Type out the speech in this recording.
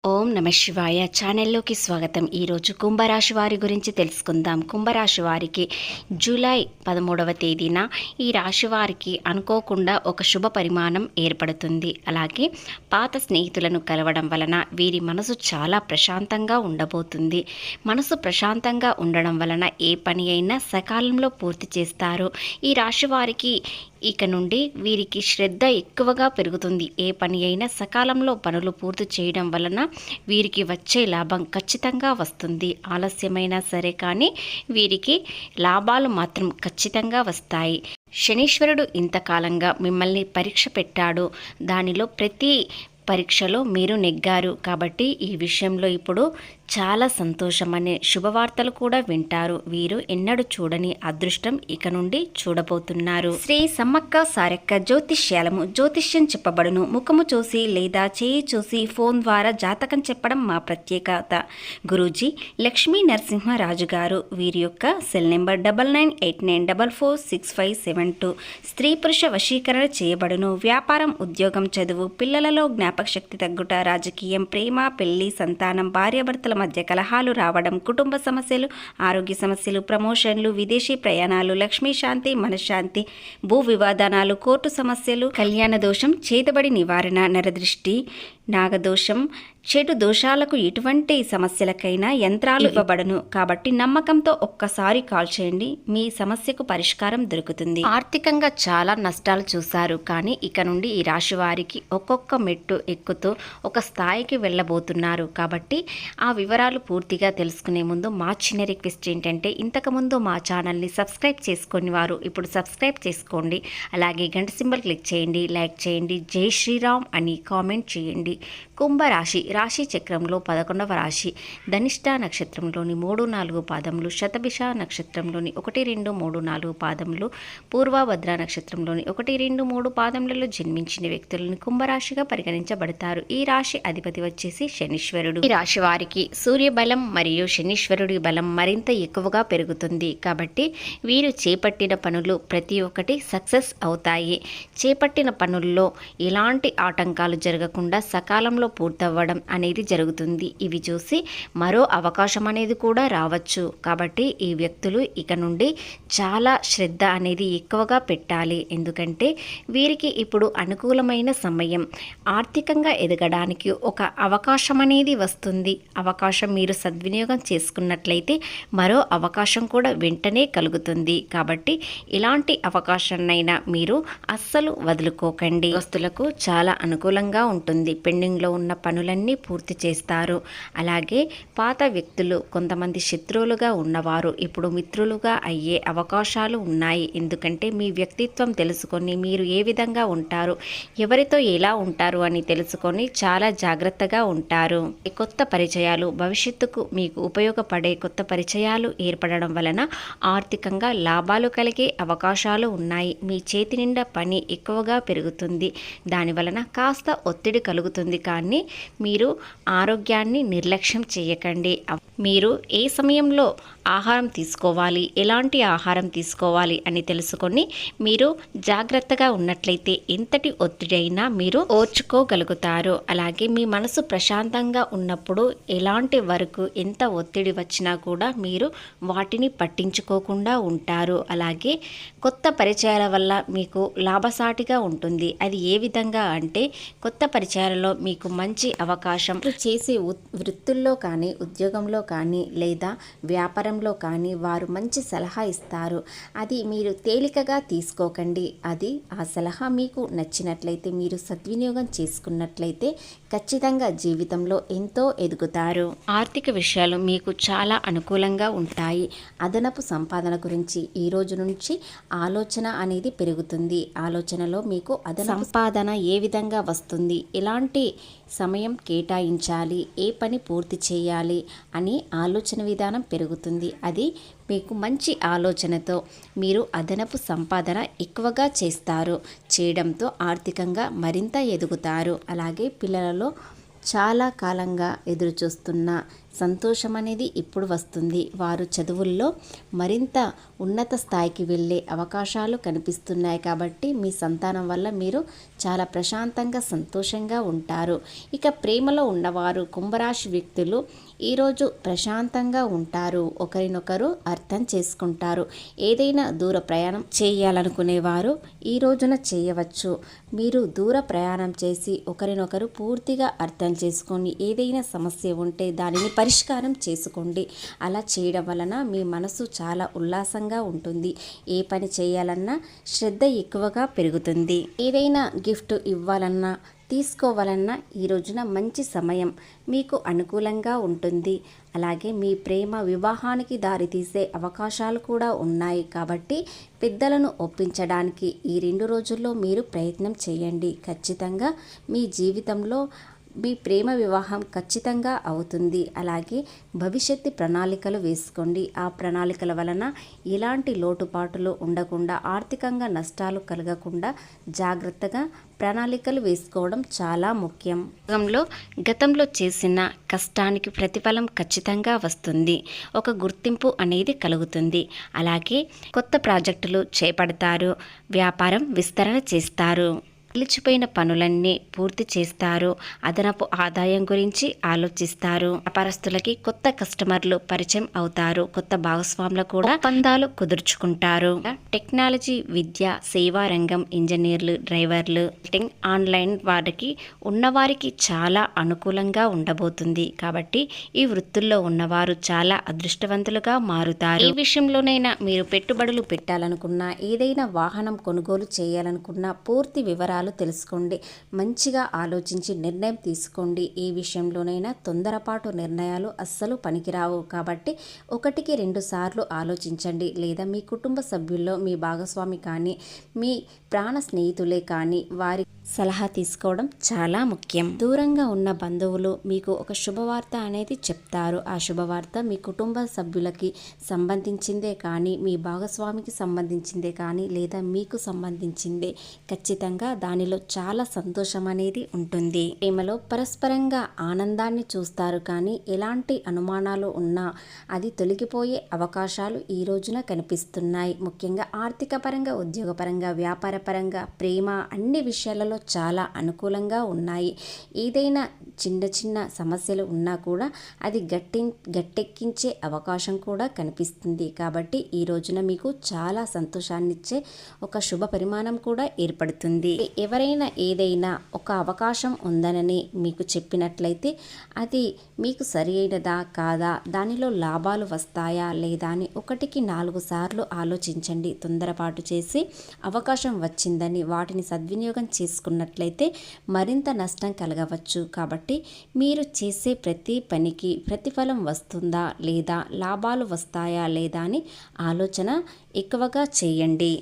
ఓం నమ శివాయ ఛానల్లోకి స్వాగతం. ఈరోజు కుంభరాశి వారి గురించి తెలుసుకుందాం. కుంభరాశి వారికి జూలై 13వ తేదీన ఈ రాశి వారికి అనుకోకుండా ఒక శుభ పరిమాణం ఏర్పడుతుంది. అలాగే పాత స్నేహితులను కలవడం వలన వీరి మనసు చాలా ప్రశాంతంగా ఉండబోతుంది. మనసు ప్రశాంతంగా ఉండడం వలన ఏ పని అయినా సకాలంలో పూర్తి చేస్తారు. ఈ రాశి వారికి ఇక నుండి వీరికి శ్రద్ధ ఎక్కువగా పెరుగుతుంది. ఏ పని అయినా సకాలంలో పనులు పూర్తి చేయడం వలన వీరికి వచ్చే లాభం ఖచ్చితంగా వస్తుంది. ఆలస్యమైనా సరే కానీ వీరికి లాభాలు మాత్రం ఖచ్చితంగా వస్తాయి. శనీశ్వరుడు ఇంతకాలంగా మిమ్మల్ని పరీక్ష పెట్టాడు. దానిలో ప్రతి పరీక్షలో మీరు నెగ్గారు కాబట్టి ఈ విషయంలో ఇప్పుడు చాలా సంతోషమనే శుభవార్తలు కూడా వింటారు. వీరు ఎన్నడూ చూడని అదృష్టం ఇక నుండి చూడబోతున్నారు. శ్రీ సమ్మక్క సారక్క జ్యోతిష్యాలము. జ్యోతిష్యం చెప్పబడును ముఖము చూసి లేదా చేయి చూసి ఫోన్ ద్వారా జాతకం చెప్పడం మా ప్రత్యేకత. గురూజీ లక్ష్మీ నరసింహరాజు గారు. వీరి యొక్క సెల్ నెంబర్ 9989446572. స్త్రీ పురుష వశీకరణ చేయబడును. వ్యాపారం, ఉద్యోగం, చదువు, పిల్లలలో జ్ఞాపక శక్తి తగ్గుట, రాజకీయం, ప్రేమ, పెళ్లి, సంతానం, భార్యాభర్తల మధ్య కలహాలు రావడం, కుటుంబ సమస్యలు, ఆరోగ్య సమస్యలు, ప్రమోషన్లు, విదేశీ ప్రయాణాలు, లక్ష్మీ శాంతి, మనశ్శాంతి, భూ వివాదానాలు, కోర్టు సమస్యలు, కళ్యాణ దోషం, చేతబడి నివారణ, నరదృష్టి, నాగదోషం, చెడు దోషాలకు ఎటువంటి సమస్యలకైనా యంత్రాలు ఇవ్వబడను. కాబట్టి నమ్మకంతో ఒక్కసారి కాల్ చేయండి, మీ సమస్యకు పరిష్కారం దొరుకుతుంది. ఆర్థికంగా చాలా నష్టాలు చూశారు కానీ ఇక నుండి ఈ రాశి వారికి ఒక్కొక్క మెట్టు ఎక్కుతూ ఒక స్థాయికి వెళ్ళబోతున్నారు. కాబట్టి ఆ వివరాలు పూర్తిగా తెలుసుకునే ముందు మా చిన్న రిక్వెస్ట్ ఏంటంటే, ఇంతకుముందు మా ఛానల్ని సబ్స్క్రైబ్ చేసుకుని వారు ఇప్పుడు సబ్స్క్రైబ్ చేసుకోండి. అలాగే గంట సింబల్ క్లిక్ చేయండి, లైక్ చేయండి, జై శ్రీరామ్ అని కామెంట్ చేయండి. కుంభరాశి రాశి చక్రంలో 11వ రాశి. ధనిష్ట నక్షత్రంలోని 3-4 పాదములు, శతభిష నక్షత్రంలోని 1-2-3-4 పాదములు, పూర్వభద్ర నక్షత్రంలోని 1-2-3 పాదములలో జన్మించిన వ్యక్తులను కుంభరాశిగా పరిగణించబడతారు. ఈ రాశి అధిపతి వచ్చేసి శనీశ్వరుడు. ఈ రాశి వారికి సూర్య బలం మరియు శనీశ్వరుడి బలం మరింత ఎక్కువగా పెరుగుతుంది. కాబట్టి వీరు చేపట్టిన పనులు ప్రతి ఒక్కటి సక్సెస్ అవుతాయి. చేపట్టిన పనుల్లో ఎలాంటి ఆటంకాలు జరగకుండా సకాలంలో పూర్తవ్వడం అనేది జరుగుతుంది. ఇవి చూసి మరో అవకాశం అనేది కూడా రావచ్చు. కాబట్టి ఈ వ్యక్తులు ఇక నుండి చాలా శ్రద్ధ అనేది ఎక్కువగా పెట్టాలి. ఎందుకంటే వీరికి ఇప్పుడు అనుకూలమైన సమయం. ఆర్థికంగా ఎదగడానికి ఒక అవకాశం అనేది వస్తుంది. అవకాశం మీరు సద్వినియోగం చేసుకున్నట్లయితే మరో అవకాశం కూడా వెంటనే కలుగుతుంది. కాబట్టి ఇలాంటి అవకాశాన్నైనా మీరు అస్సలు వదులుకోకండి. వస్తువులకు చాలా అనుకూలంగా ఉంటుంది. పెండింగ్లో ఉన్న పనులన్నీ పూర్తి చేస్తారు. అలాగే పాత వ్యక్తులు, కొంతమంది శత్రువులుగా ఉన్నవారు ఇప్పుడు మిత్రులుగా అయ్యే అవకాశాలు ఉన్నాయి. ఎందుకంటే మీ వ్యక్తిత్వం తెలుసుకొని మీరు ఏ విధంగా ఉంటారు, ఎవరితో ఎలా ఉంటారు అని తెలుసుకొని చాలా జాగ్రత్తగా ఉంటారు. కొత్త పరిచయాలు, భవిష్యత్తుకు మీకు ఉపయోగపడే కొత్త పరిచయాలు ఏర్పడడం వలన ఆర్థికంగా లాభాలు కలిగే అవకాశాలు ఉన్నాయి. మీ చేతి నిండా పని ఎక్కువగా పెరుగుతుంది. దానివలన కాస్త ఒత్తిడి కలుగుతుంది. కానీ మీరు ఆరోగ్యాన్ని నిర్లక్ష్యం చేయకండి. మీరు ఏ సమయంలో ఆహారం తీసుకోవాలి, ఎలాంటి ఆహారం తీసుకోవాలి అని తెలుసుకొని మీరు జాగ్రత్తగా ఉన్నట్లయితే ఎంతటి ఒత్తిడి అయినా మీరు ఓర్చుకోగలుగుతారు. అలాగే మీ మనసు ప్రశాంతంగా ఉన్నప్పుడు ఎలాంటి వరకు ఎంత ఒత్తిడి వచ్చినా కూడా మీరు వాటిని పట్టించుకోకుండా ఉంటారు. అలాగే కొత్త పరిచయాల వల్ల మీకు లాభసాటిగా ఉంటుంది. అది ఏ విధంగా అంటే, కొత్త పరిచయాలలో మీకు మంచి అవకాశం చేసే వృత్తుల్లో కానీ, ఉద్యోగంలో కానీ లేదా వ్యాపారంలో కానీ వారు మంచి సలహా ఇస్తారు. అది మీరు తేలికగా తీసుకోకండి. అది ఆ సలహా మీకు నచ్చినట్లయితే, మీరు సద్వినియోగం చేసుకున్నట్లయితే ఖచ్చితంగా జీవితంలో ఎంతో ఎదుగుతారు. ఆర్థిక విషయాలు మీకు చాలా అనుకూలంగా ఉంటాయి. అదనపు సంపాదన గురించి ఈ రోజు నుంచి ఆలోచన అనేది పెరుగుతుంది. ఆలోచనలో మీకు అదనపు సంపాదన ఏ విధంగా వస్తుంది, ఎలాంటి సమయం కేటాయించాలి, ఏ పని పూర్తి చేయాలి అని ఆలోచన విధానం పెరుగుతుంది. అది మీకు మంచి ఆలోచనతో మీరు అదనపు సంపాదన ఎక్కువగా చేస్తారు. చేయడంతో ఆర్థికంగా మరింత ఎదుగుతారు. అలాగే పిల్లలలో చాలా కాలంగా ఎదురుచూస్తున్న సంతోషం అనేది ఇప్పుడు వస్తుంది. వారు చదువుల్లో మరింత ఉన్నత స్థాయికి వెళ్ళే అవకాశాలు కనిపిస్తున్నాయి. కాబట్టి మీ సంతానం వల్ల మీరు చాలా ప్రశాంతంగా సంతోషంగా ఉంటారు. ఇక ప్రేమలో ఉన్నవారు కుంభరాశి వ్యక్తులు ఈరోజు ప్రశాంతంగా ఉంటారు. ఒకరినొకరు అర్థం చేసుకుంటారు. ఏదైనా దూర ప్రయాణం చేయాలనుకునేవారు ఈ రోజున చేయవచ్చు. మీరు దూర ప్రయాణం చేసి ఒకరినొకరు పూర్తిగా అర్థం చేసుకొని ఏదైనా సమస్య ఉంటే దానిని పరిష్కారం చేసుకోండి. అలా చేయడం వలన మీ మనసు చాలా ఉల్లాసంగా ఉంటుంది. ఏ పని చేయాలన్నా శ్రద్ధ ఎక్కువగా పెరుగుతుంది. ఏదైనా గిఫ్ట్ ఇవ్వాలన్నా తీసుకోవాలన్నా ఈ రోజున మంచి సమయం మీకు అనుకూలంగా ఉంటుంది. అలాగే మీ ప్రేమ వివాహానికి దారితీసే అవకాశాలు కూడా ఉన్నాయి. కాబట్టి పెద్దలను ఒప్పించడానికి ఈ 2 రోజుల్లో మీరు ప్రయత్నం చేయండి. ఖచ్చితంగా మీ జీవితంలో మీ ప్రేమ వివాహం ఖచ్చితంగా అవుతుంది. అలాగే భవిష్యత్తు ప్రణాళికలు వేసుకోండి. ఆ ప్రణాళికల వలన ఎలాంటి లోటుపాటులు ఉండకుండా, ఆర్థికంగా నష్టాలు కలగకుండా జాగ్రత్తగా ప్రణాళికలు వేసుకోవడం చాలా ముఖ్యం. గతంలో చేసిన కష్టానికి ప్రతిఫలం ఖచ్చితంగా వస్తుంది. ఒక గుర్తింపు అనేది కలుగుతుంది. అలాగే కొత్త ప్రాజెక్టులు చేపడతారు. వ్యాపారం విస్తరణ చేస్తారు. నిలిచిపోయిన పనులన్నీ పూర్తి చేస్తారు. అదనపు ఆదాయం గురించి ఆలోచిస్తారు. వ్యాపారస్తులకి కొత్త కస్టమర్లు పరిచయం అవుతారు. కొత్త భాగస్వాములు కూడా ఒప్పందాలు కుదుర్చుకుంటారు. టెక్నాలజీ, విద్య, సేవా రంగం, ఇంజనీర్లు, డ్రైవర్లు, ఆన్లైన్ వారికి ఉన్నవారికి చాలా అనుకూలంగా ఉండబోతుంది. కాబట్టి ఈ వృత్తుల్లో ఉన్నవారు చాలా అదృష్టవంతులుగా మారుతారు. ఏ విషయంలోనైనా మీరు పెట్టుబడులు పెట్టాలనుకున్నా, ఏదైనా వాహనం కొనుగోలు చేయాలనుకున్నా పూర్తి వివరాలు తెలుసుకోండి. మంచిగా ఆలోచించి నిర్ణయం తీసుకోండి. ఏ విషయంలోనైనా తొందరపాటు నిర్ణయాలు అస్సలు పనికిరావు. కాబట్టి 1-2 సార్లు ఆలోచించండి. లేదా మీ కుటుంబ సభ్యుల్లో మీ భాగస్వామి కానీ, మీ ప్రాణ స్నేహితులే కానీ వారి సలహా తీసుకోవడం చాలా ముఖ్యం. దూరంగా ఉన్న బంధువులు మీకు ఒక శుభవార్త అనేది చెప్తారు. ఆ శుభవార్త మీ కుటుంబ సభ్యులకి సంబంధించిందే కానీ, మీ భాగస్వామికి సంబంధించిందే కానీ, లేదా మీకు సంబంధించిందే. ఖచ్చితంగా దానిలో చాలా సంతోషం అనేది ఉంటుంది. ప్రేమలో పరస్పరంగా ఆనందాన్ని చూస్తారు. కానీ ఎలాంటి అనుమానాలు ఉన్నా అది తొలగిపోయే అవకాశాలు ఈ రోజున కనిపిస్తున్నాయి. ముఖ్యంగా ఆర్థిక పరంగా, ఉద్యోగపరంగా, వ్యాపార పరంగా, ప్రేమ అన్ని విషయాలలో చాలా అనుకూలంగా ఉన్నాయి. ఏదైనా చిన్న సమస్యలు ఉన్నా కూడా అది గట్టెక్కించే అవకాశం కూడా కనిపిస్తుంది. కాబట్టి ఈ రోజున మీకు చాలా సంతోషాన్నిచ్చే ఒక శుభ పరిమాణం కూడా ఏర్పడుతుంది. ఎవరైనా ఏదైనా ఒక అవకాశం ఉందనని మీకు చెప్పినట్లయితే అది మీకు సరి అయినదా కాదా, దానిలో లాభాలు వస్తాయా లేదా అని 1-4 సార్లు ఆలోచించండి. తొందరపాటు చేసి అవకాశం వచ్చిందని వాటిని సద్వినియోగం చేసుకున్నట్లయితే మరింత నష్టం కలగవచ్చు. కాబట్టి మీరు చేసే ప్రతి పనికి ప్రతిఫలం వస్తుందా లేదా, లాభాలు వస్తాయా లేదా అని ఆలోచన ఎక్కువగా చేయండి.